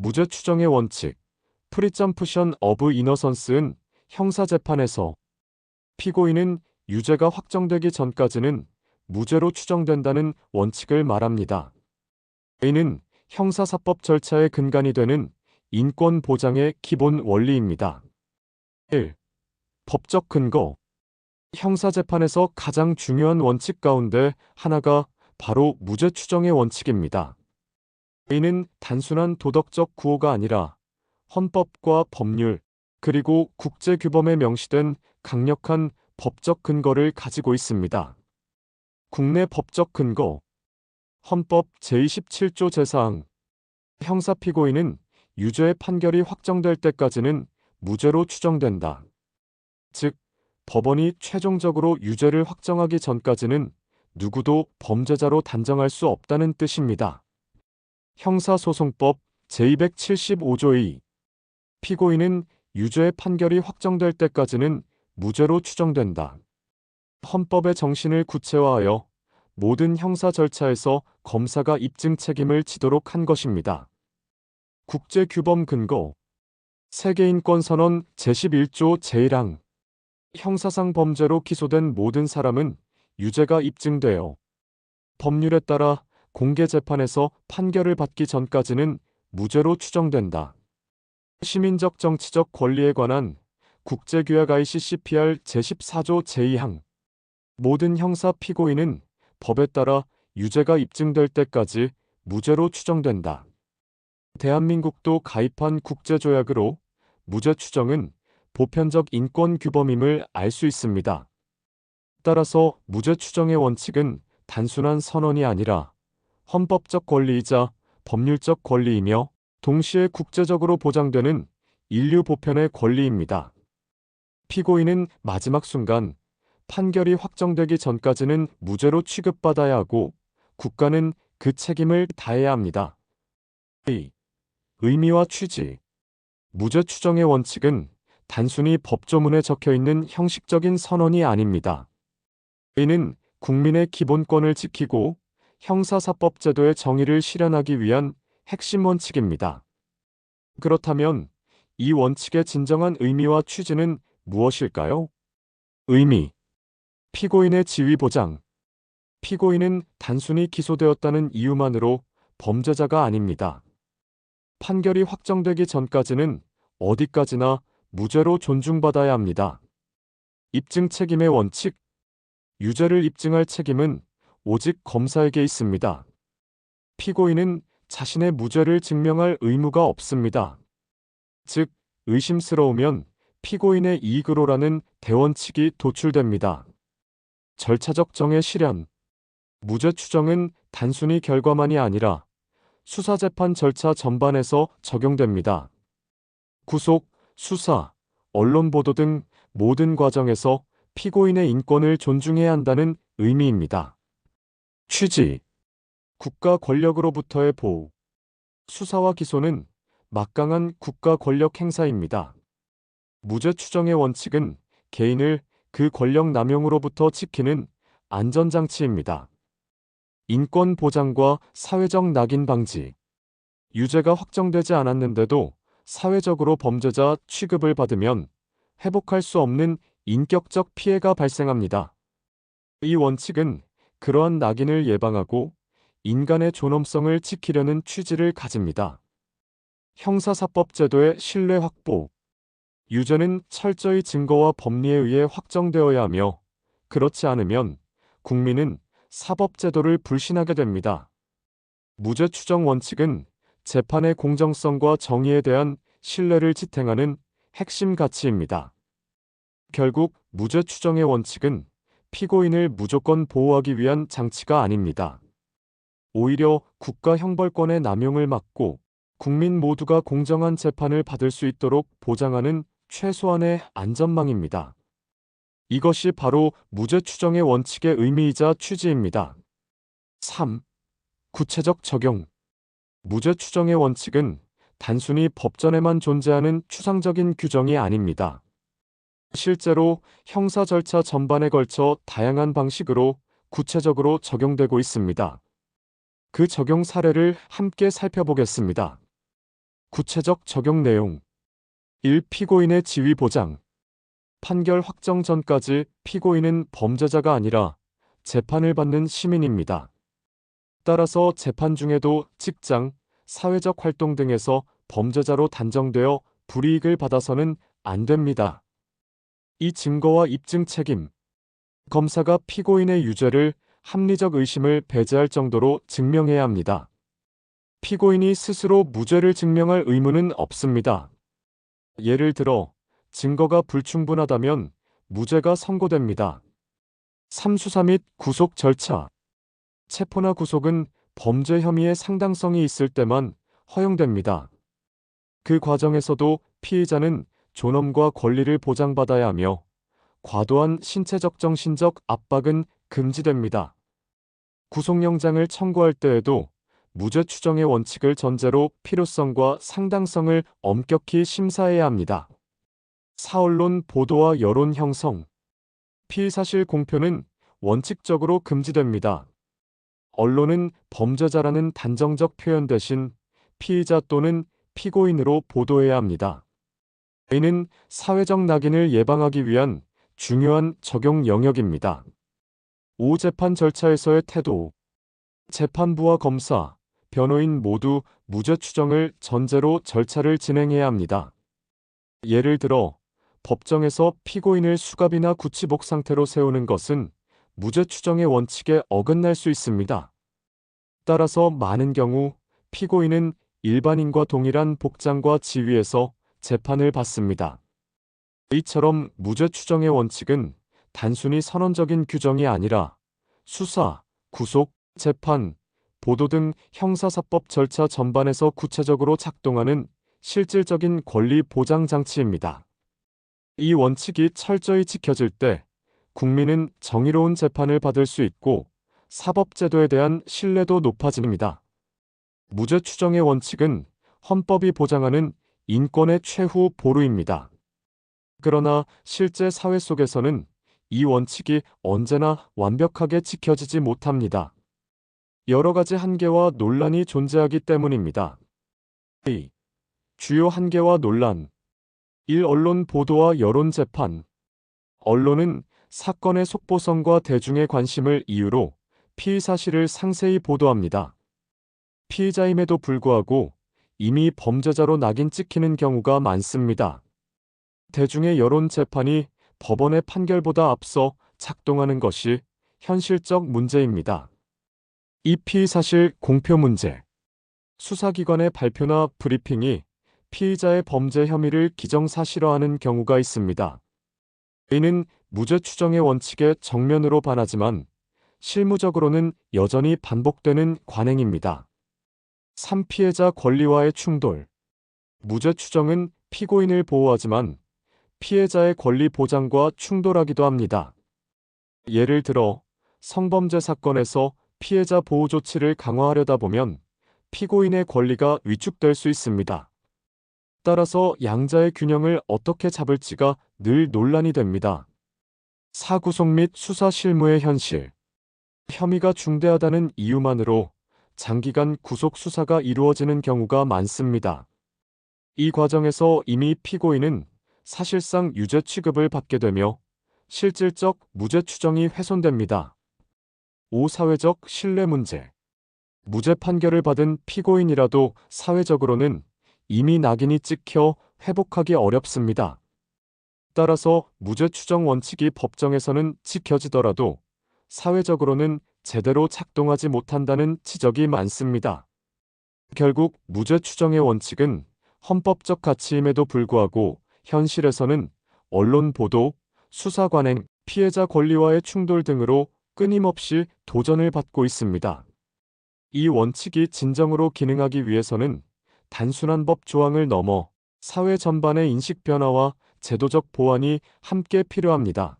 무죄 추정의 원칙, 프리점프션 어브 이너선스은 형사재판에서 피고인은 유죄가 확정되기 전까지는 무죄로 추정된다는 원칙을 말합니다. 이는 형사사법 절차의 근간이 되는 인권 보장의 기본 원리입니다. 1. 법적 근거. 형사재판에서 가장 중요한 원칙 가운데 하나가 바로 무죄 추정의 원칙입니다. 이는 단순한 도덕적 구호가 아니라 헌법과 법률, 그리고 국제규범에 명시된 강력한 법적 근거를 가지고 있습니다. 국내 법적 근거. 헌법 제27조 제4항. 형사 피고인은 유죄의 판결이 확정될 때까지는 무죄로 추정된다. 즉, 법원이 최종적으로 유죄를 확정하기 전까지는 누구도 범죄자로 단정할 수 없다는 뜻입니다. 형사소송법 제275조 2. 피고인은 유죄의 판결이 확정될 때까지는 무죄로 추정된다. 헌법의 정신을 구체화하여 모든 형사 절차에서 검사가 입증 책임을 지도록 한 것입니다. 국제규범 근거. 세계인권선언 제11조 제1항. 형사상 범죄로 기소된 모든 사람은 유죄가 입증되어 법률에 따라 공개재판에서 판결을 받기 전까지는 무죄로 추정된다. 시민적 정치적 권리에 관한 국제규약 ICCPR 제14조 제2항. 모든 형사 피고인은 법에 따라 유죄가 입증될 때까지 무죄로 추정된다. 대한민국도 가입한 국제조약으로 무죄 추정은 보편적 인권 규범임을 알 수 있습니다. 따라서 무죄 추정의 원칙은 단순한 선언이 아니라 헌법적 권리이자 법률적 권리이며 동시에 국제적으로 보장되는 인류 보편의 권리입니다. 피고인은 마지막 순간 판결이 확정되기 전까지는 무죄로 취급받아야 하고 국가는 그 책임을 다해야 합니다. 2. 의미와 취지. 무죄 추정의 원칙은 단순히 법조문에 적혀있는 형식적인 선언이 아닙니다. 이는 국민의 기본권을 지키고 형사사법 제도의 정의를 실현하기 위한 핵심 원칙입니다. 그렇다면 이 원칙의 진정한 의미와 취지는 무엇일까요? 의미. 피고인의 지위 보장. 피고인은 단순히 기소되었다는 이유만으로 범죄자가 아닙니다. 판결이 확정되기 전까지는 어디까지나 무죄로 존중받아야 합니다. 입증 책임의 원칙. 유죄를 입증할 책임은 오직 검사에게 있습니다. 피고인은 자신의 무죄를 증명할 의무가 없습니다. 즉, 의심스러우면 피고인의 이익으로라는 대원칙이 도출됩니다. 절차적 정의 실현. 무죄 추정은 단순히 결과만이 아니라 수사재판 절차 전반에서 적용됩니다. 구속, 수사, 언론 보도 등 모든 과정에서 피고인의 인권을 존중해야 한다는 의미입니다. 취지. 국가 권력으로부터의 보호. 수사와 기소는 막강한 국가 권력 행사입니다. 무죄 추정의 원칙은 개인을 그 권력 남용으로부터 지키는 안전장치입니다. 인권 보장과 사회적 낙인 방지. 유죄가 확정되지 않았는데도 사회적으로 범죄자 취급을 받으면 회복할 수 없는 인격적 피해가 발생합니다. 이 원칙은 그러한 낙인을 예방하고 인간의 존엄성을 지키려는 취지를 가집니다. 형사사법 제도의 신뢰 확보. 유죄는 철저히 증거와 법리에 의해 확정되어야 하며 그렇지 않으면 국민은 사법제도를 불신하게 됩니다. 무죄 추정 원칙은 재판의 공정성과 정의에 대한 신뢰를 지탱하는 핵심 가치입니다. 결국 무죄 추정의 원칙은 피고인을 무조건 보호하기 위한 장치가 아닙니다. 오히려 국가 형벌권의 남용을 막고 국민 모두가 공정한 재판을 받을 수 있도록 보장하는 최소한의 안전망입니다. 이것이 바로 무죄 추정의 원칙의 의미이자 취지입니다. 3. 구체적 적용. 무죄 추정의 원칙은 단순히 법전에만 존재하는 추상적인 규정이 아닙니다. 실제로 형사 절차 전반에 걸쳐 다양한 방식으로 구체적으로 적용되고 있습니다. 그 적용 사례를 함께 살펴보겠습니다. 구체적 적용 내용 1. 피고인의 지위 보장. 판결 확정 전까지 피고인은 범죄자가 아니라 재판을 받는 시민입니다. 따라서 재판 중에도 직장, 사회적 활동 등에서 범죄자로 단정되어 불이익을 받아서는 안 됩니다. 이 증거와 입증 책임. 검사가 피고인의 유죄를 합리적 의심을 배제할 정도로 증명해야 합니다. 피고인이 스스로 무죄를 증명할 의무는 없습니다. 예를 들어 증거가 불충분하다면 무죄가 선고됩니다. 3. 수사 및 구속 절차. 체포나 구속은 범죄 혐의의 상당성이 있을 때만 허용됩니다. 그 과정에서도 피의자는 존엄과 권리를 보장받아야 하며 과도한 신체적 정신적 압박은 금지됩니다. 구속영장을 청구할 때에도 무죄 추정의 원칙을 전제로 필요성과 상당성을 엄격히 심사해야 합니다. 4. 언론 보도와 여론 형성. 피의사실 공표는 원칙적으로 금지됩니다. 언론은 범죄자라는 단정적 표현 대신 피의자 또는 피고인으로 보도해야 합니다. 이는 사회적 낙인을 예방하기 위한 중요한 적용 영역입니다. 5. 재판 절차에서의 태도. 재판부와 검사, 변호인 모두 무죄 추정을 전제로 절차를 진행해야 합니다. 예를 들어 법정에서 피고인을 수갑이나 구치복 상태로 세우는 것은 무죄 추정의 원칙에 어긋날 수 있습니다. 따라서 많은 경우 피고인은 일반인과 동일한 복장과 지위에서 재판을 받습니다. 이처럼 무죄 추정의 원칙은 단순히 선언적인 규정이 아니라 수사, 구속, 재판, 보도 등 형사사법 절차 전반에서 구체적으로 작동하는 실질적인 권리 보장 장치입니다. 이 원칙이 철저히 지켜질 때 국민은 정의로운 재판을 받을 수 있고 사법제도에 대한 신뢰도 높아집니다. 무죄 추정의 원칙은 헌법이 보장하는 인권의 최후 보루입니다. 그러나 실제 사회 속에서는 이 원칙이 언제나 완벽하게 지켜지지 못합니다. 여러 가지 한계와 논란이 존재하기 때문입니다. 2. 주요 한계와 논란. 1. 언론 보도와 여론 재판. 언론은 사건의 속보성과 대중의 관심을 이유로 피의 사실을 상세히 보도합니다. 피의자임에도 불구하고 이미 범죄자로 낙인 찍히는 경우가 많습니다. 대중의 여론 재판이 법원의 판결보다 앞서 작동하는 것이 현실적 문제입니다. 이 피의 사실 공표 문제. 수사기관의 발표나 브리핑이 피의자의 범죄 혐의를 기정사실화하는 경우가 있습니다. 이는 무죄 추정의 원칙에 정면으로 반하지만 실무적으로는 여전히 반복되는 관행입니다. 3. 피해자 권리와의 충돌. 무죄 추정은 피고인을 보호하지만 피해자의 권리 보장과 충돌하기도 합니다. 예를 들어 성범죄 사건에서 피해자 보호 조치를 강화하려다 보면 피고인의 권리가 위축될 수 있습니다. 따라서 양자의 균형을 어떻게 잡을지가 늘 논란이 됩니다. 4. 구속 및 수사 실무의 현실. 혐의가 중대하다는 이유만으로 장기간 구속 수사가 이루어지는 경우가 많습니다. 이 과정에서 이미 피고인은 사실상 유죄 취급을 받게 되며 실질적 무죄 추정이 훼손됩니다. 5. 사회적 신뢰 문제. 무죄 판결을 받은 피고인이라도 사회적으로는 이미 낙인이 찍혀 회복하기 어렵습니다. 따라서 무죄 추정 원칙이 법정에서는 지켜지더라도 사회적으로는 제대로 작동하지 못한다는 지적이 많습니다. 결국 무죄 추정의 원칙은 헌법적 가치임에도 불구하고 현실에서는 언론 보도, 수사 관행, 피해자 권리와의 충돌 등으로 끊임없이 도전을 받고 있습니다. 이 원칙이 진정으로 기능하기 위해서는 단순한 법 조항을 넘어 사회 전반의 인식 변화와 제도적 보완이 함께 필요합니다.